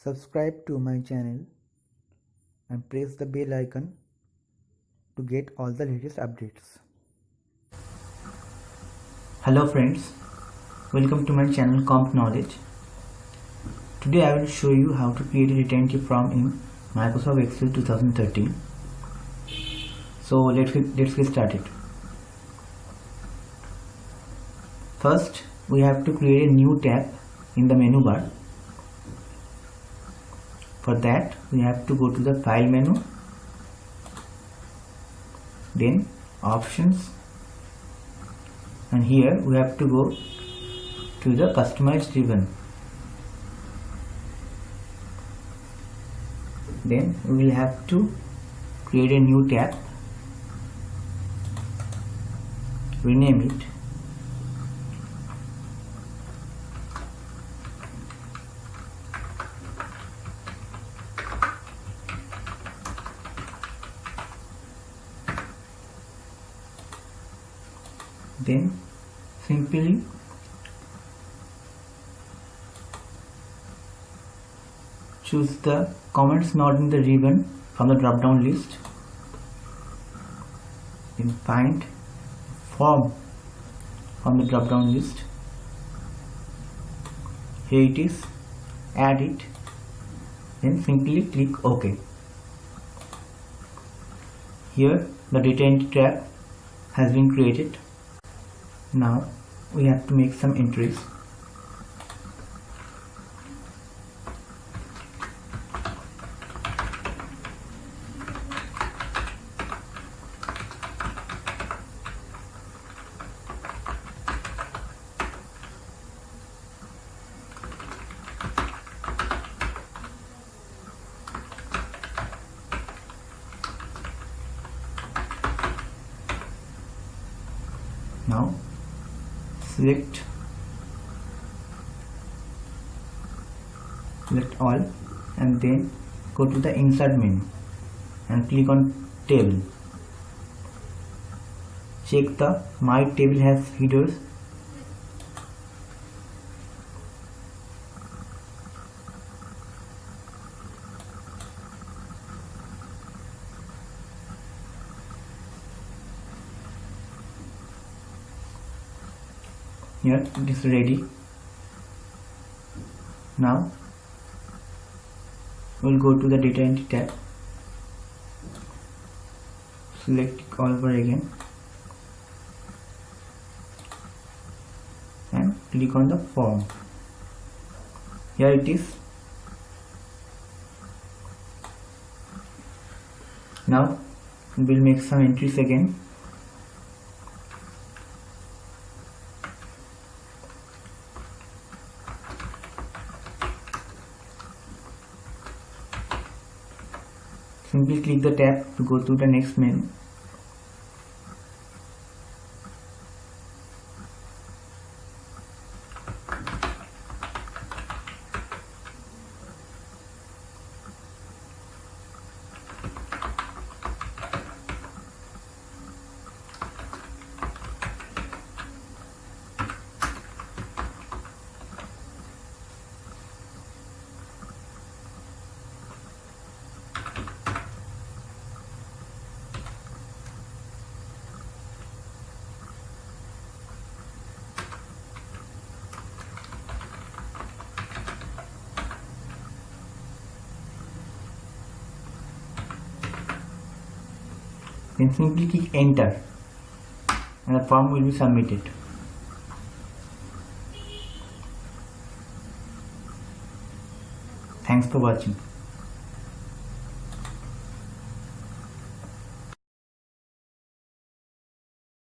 Subscribe to my channel and press the bell icon to get all the latest updates. Hello friends, welcome to my channel Comp Knowledge. Today I will show you how to create a retentive form in Microsoft Excel 2013. So let's get started. First, we have to create a new tab in the menu bar. For that, we have to go to the File menu, then Options, and here we have to go to the Customize Ribbon. Then we will have to create a new tab, rename it, then simply choose the comments not in the ribbon from the drop down list, then find form from the drop down list. Here it is, add it, then simply click OK. Here the data entry tab has been created. Now we have to make some entries. Now select all and then go to the insert menu and click on table. Check the my table has headers. Here it is ready. Now we'll go to the data entry tab, select all over again and click on the form. Here it is. Now we'll make some entries again. Simply click the tab to go to the next menu. Then simply click enter and the form will be submitted. Thanks for watching.